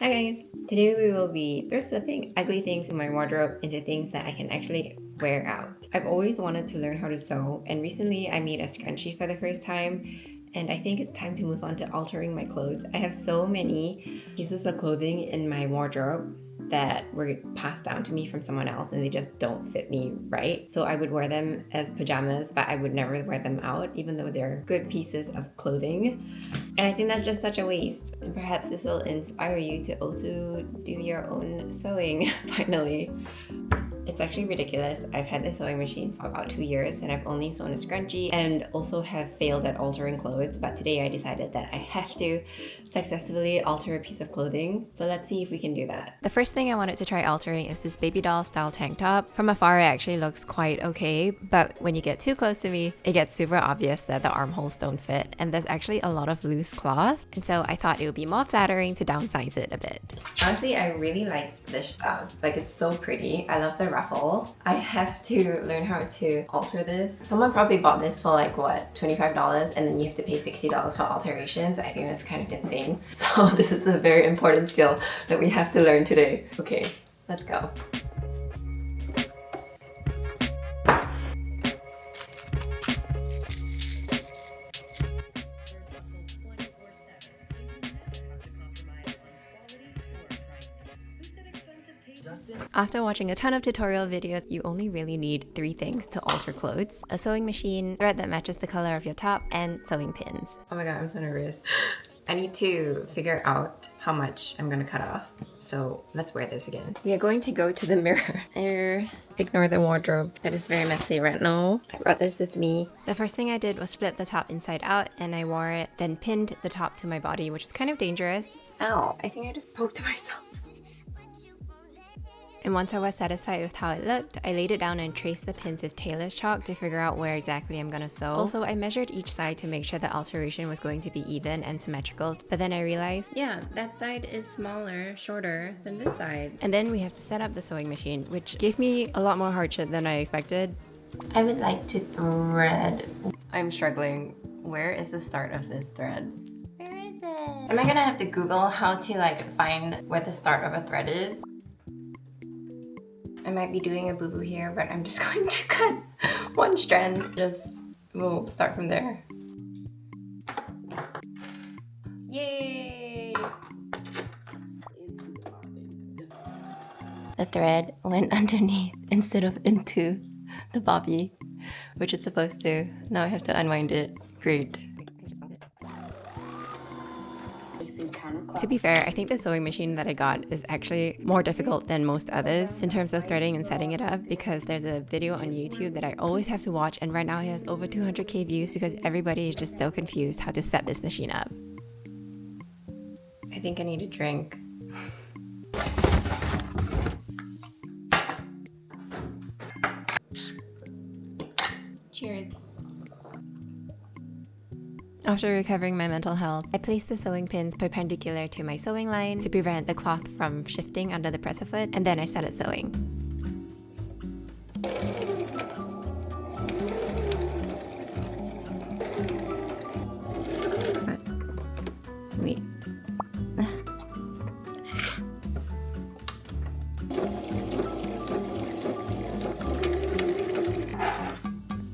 Hi guys! Today we will be thrift flipping ugly things in my wardrobe into things that I can actually wear out. I've always wanted to learn how to sew, and recently I made a scrunchie for the first time, and I think it's time to move on to altering my clothes. I have so many pieces of clothing in my wardrobe that were passed down to me from someone else and they just don't fit me right. So I would wear them as pajamas, but I would never wear them out even though they're good pieces of clothing. And I think that's just such a waste. And perhaps this will inspire you to also do your own sewing finally. It's actually ridiculous. I've had this sewing machine for about 2 years and I've only sewn a scrunchie and also have failed at altering clothes, but today I decided that I have to successfully alter a piece of clothing. So let's see if we can do that. The first thing I wanted to try altering is this baby doll style tank top. From afar it actually looks quite okay, but when you get too close to me, it gets super obvious that the armholes don't fit and there's actually a lot of loose cloth, and so I thought it would be more flattering to downsize it a bit. Honestly, I really like this blouse. Like, it's so pretty. I love the ruffles. I have to learn how to alter this. Someone probably bought this for like what, $25, and then you have to pay $60 for alterations. I think that's kind of insane. So this is a very important skill that we have to learn today. Okay, let's go. After watching a ton of tutorial videos, you only really need 3 things to alter clothes: a sewing machine, thread that matches the color of your top, and sewing pins. Oh my god, I'm so nervous. I need to figure out how much I'm gonna cut off. So let's wear this again. We are going to go to the mirror. Ignore the wardrobe. That is very messy right now. I brought this with me. The first thing I did was flip the top inside out and I wore it, then pinned the top to my body, which is kind of dangerous. Ow, I think I just poked myself. And once I was satisfied with how it looked, I laid it down and traced the pins with tailor's chalk to figure out where exactly I'm gonna sew. Also, I measured each side to make sure the alteration was going to be even and symmetrical, but then I realized, yeah, that side is smaller, shorter than this side. And then we have to set up the sewing machine, which gave me a lot more hardship than I expected. I would like to thread. I'm struggling. Where is the start of this thread? Where is it? Am I gonna have to Google how to like find where the start of a thread is? I might be doing a boo-boo here, but I'm just going to cut one strand. We'll start from there. Yay! The thread went underneath instead of into the bobby, which it's supposed to. Now I have to unwind it. Great. To be fair, I think the sewing machine that I got is actually more difficult than most others in terms of threading and setting it up, because there's a video on YouTube that I always have to watch, and right now it has over 200k views because everybody is just so confused how to set this machine up. I think I need a drink. Cheers. After recovering my mental health, I placed the sewing pins perpendicular to my sewing line to prevent the cloth from shifting under the presser foot, and then I started sewing. Wait.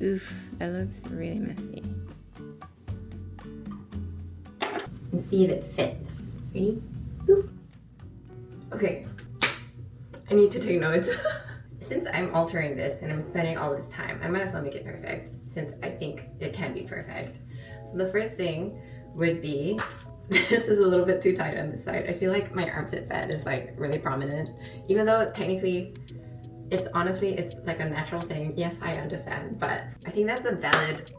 Oof, that looks really messy. And see if it fits. Ready? Boop. Okay, I need to take notes. Since I'm altering this and I'm spending all this time, I might as well make it perfect, since I think it can be perfect. So the first thing would be, this is a little bit too tight on this side. I feel like my armpit fat is like really prominent, even though technically it's like a natural thing. Yes, I understand, but I think that's a valid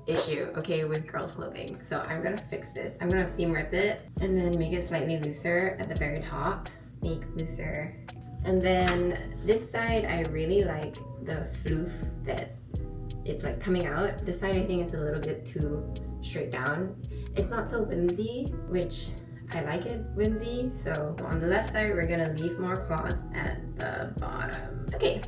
issue, okay, with girls' clothing. So I'm gonna fix this. I'm gonna seam rip it and then make it slightly looser at the very top. Make looser. And then this side, I really like the floof that it's like coming out. This side I think is a little bit too straight down. It's not so whimsy, which I like it whimsy. So on the left side, we're gonna leave more cloth at the bottom. Okay.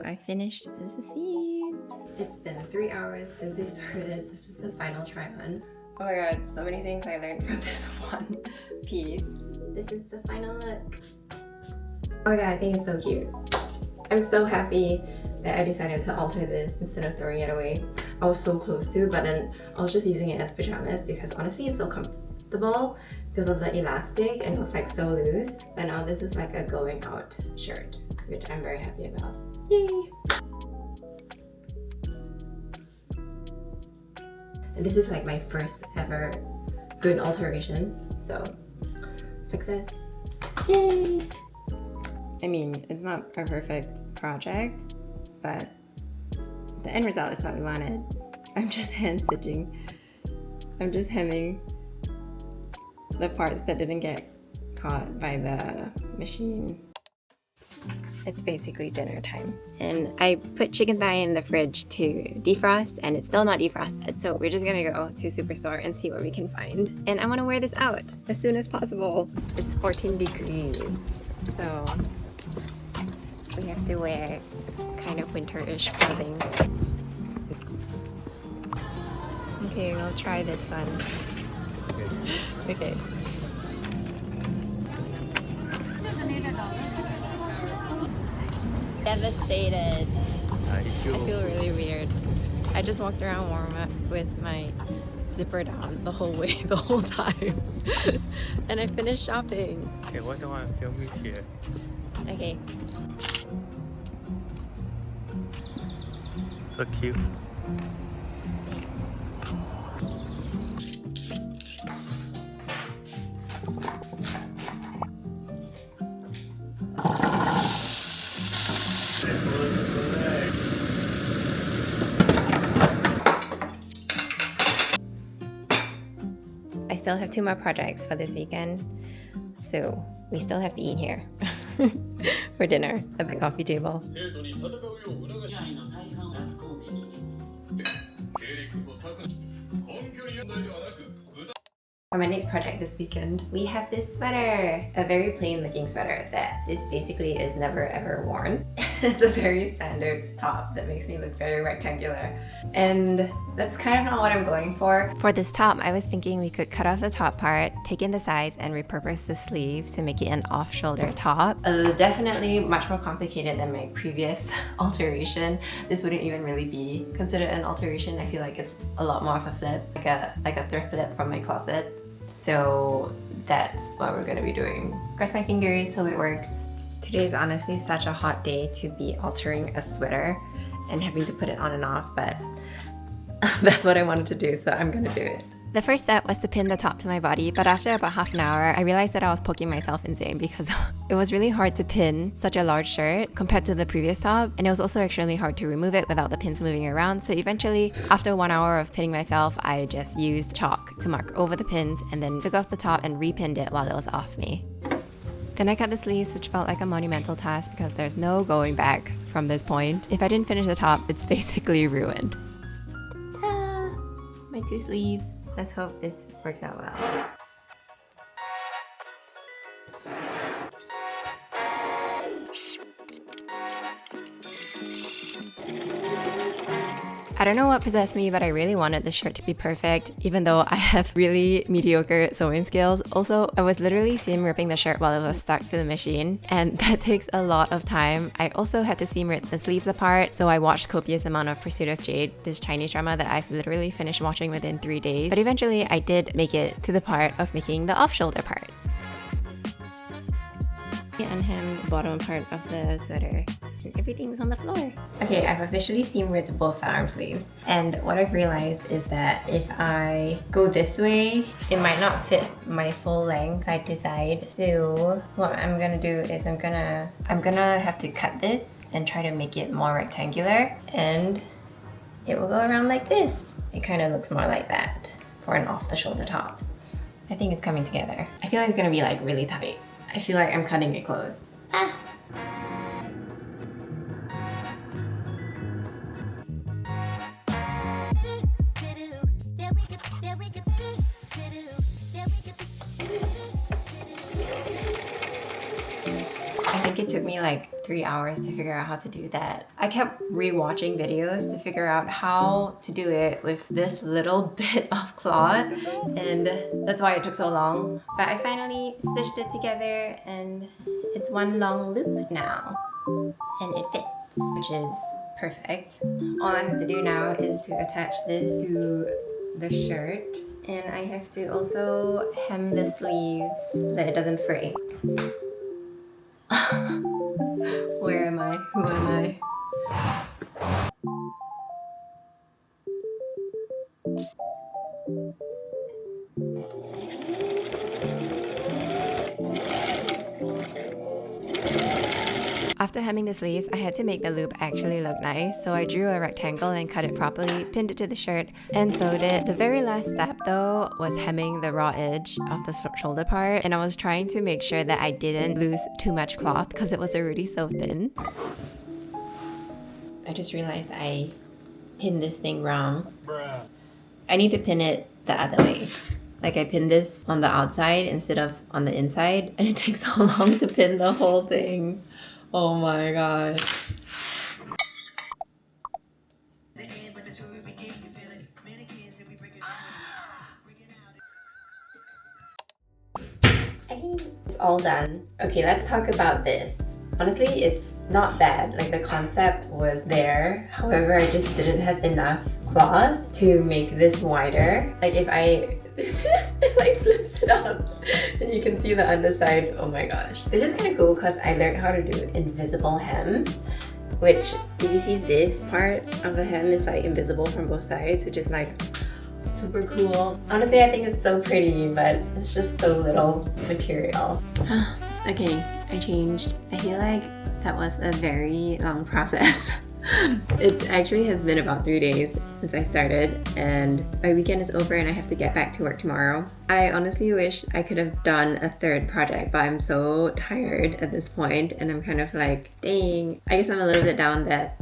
I finished the seams. It's been 3 hours since we started. This is the final try on. Oh my god, so many things I learned from this one piece. This is the final look. Oh my god, I think it's so cute. I'm so happy that I decided to alter this instead of throwing it away. I was so close to, but then I was just using it as pajamas because honestly it's so comfortable because of the elastic and it was like so loose. But now this is like a going out shirt, which I'm very happy about. Yay! And this is like my first ever good alteration, so success. Yay! I mean, it's not a perfect project, but the end result is what we wanted. I'm just hand stitching. I'm just hemming the parts that didn't get caught by the machine. It's basically dinner time. And I put chicken thigh in the fridge to defrost and it's still not defrosted. So we're just gonna go to Superstore and see what we can find. And I wanna wear this out as soon as possible. It's 14 degrees. So we have to wear kind of winter-ish clothing. Okay, we'll try this one. Okay. Devastated. I feel really weird. I just walked around Walmart with my zipper down the whole way, the whole time. And I finished shopping. Okay, why don't I film it here? Okay. So cute. I still have 2 more projects for this weekend, so we still have to eat here for dinner at the coffee table. For my next project this weekend, we have this sweater. A very plain looking sweater that this basically is never ever worn. It's a very standard top that makes me look very rectangular. And that's kind of not what I'm going for. For this top, I was thinking we could cut off the top part, take in the sides, and repurpose the sleeves to make it an off-shoulder top. Definitely much more complicated than my previous alteration. This wouldn't even really be considered an alteration. I feel like it's a lot more of a flip, like a thrift flip from my closet. So that's what we're gonna be doing. Cross my fingers, hope it works. Today is honestly such a hot day to be altering a sweater and having to put it on and off, but that's what I wanted to do, so I'm gonna do it. The first step was to pin the top to my body, but after about half an hour, I realized that I was poking myself insane because it was really hard to pin such a large shirt compared to the previous top, and it was also extremely hard to remove it without the pins moving around. So eventually, after 1 hour of pinning myself, I just used chalk to mark over the pins and then took off the top and repinned it while it was off me. Then I cut the sleeves, which felt like a monumental task because there's no going back from this point. If I didn't finish the top, it's basically ruined. Ta-da! My 2 sleeves. Let's hope this works out well. I don't know what possessed me, but I really wanted the shirt to be perfect, even though I have really mediocre sewing skills. Also, I was literally seam ripping the shirt while it was stuck to the machine, and that takes a lot of time. I also had to seam rip the sleeves apart, so I watched copious amount of Pursuit of Jade, this Chinese drama that I've literally finished watching within 3 days. But eventually, I did make it to the part of making the off-shoulder part. Unhem the bottom part of the sweater and everything's on the floor. Okay, I've officially seam ripped both the arm sleeves, and what I've realized is that if I go this way, it might not fit my full length side to side. So what I'm gonna do is I'm gonna have to cut this and try to make it more rectangular, and it will go around like this. It kind of looks more like that for an off-the-shoulder top. I think it's coming together. I feel like it's gonna be like really tight. I feel like I'm cutting it close. Ah! think it took me like 3 hours to figure out how to do that. I kept rewatching videos to figure out how to do it with this little bit of cloth, and that's why it took so long. But I finally stitched it together and it's one long loop now, and it fits, which is perfect. All I have to do now is to attach this to the shirt, and I have to also hem the sleeves so that it doesn't fray. Where am I? Who am I? After hemming the sleeves, I had to make the loop actually look nice, so I drew a rectangle and cut it properly, pinned it to the shirt, and sewed it. The very last step though was hemming the raw edge of the shoulder part, and I was trying to make sure that I didn't lose too much cloth because it was already so thin. I just realized I pinned this thing wrong. I need to pin it the other way. Like I pinned this on the outside instead of on the inside, and it takes so long to pin the whole thing. Oh my gosh. I think it's all done. Okay, let's talk about this. Honestly, it's not bad. Like the concept was there. However, I just didn't have enough cloth to make this wider. Like if I it like flips it up and you can see the underside. Oh my gosh. This is kind of cool because I learned how to do invisible hems, which if you see this part of the hem is like invisible from both sides, which is like super cool. Honestly, I think it's so pretty, but it's just so little material. Okay, I changed. I feel like that was a very long process. It actually has been about 3 days since I started, and my weekend is over and I have to get back to work tomorrow. I honestly wish I could have done a third project, but I'm so tired at this point and I'm kind of like, dang. I guess I'm a little bit down that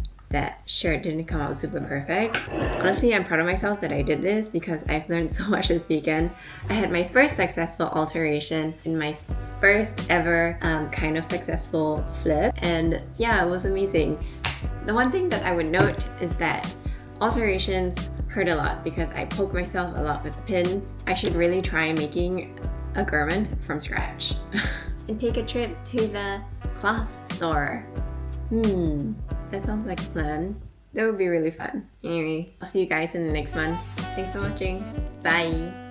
shirt didn't come out super perfect. Honestly, I'm proud of myself that I did this because I've learned so much this weekend. I had my first successful alteration in my first ever kind of successful flip, and yeah, it was amazing. The one thing that I would note is that alterations hurt a lot because I poke myself a lot with the pins. I should really try making a garment from scratch. And take a trip to the cloth store. That sounds like a plan. That would be really fun. Anyway, I'll see you guys in the next one. Thanks for watching. Bye!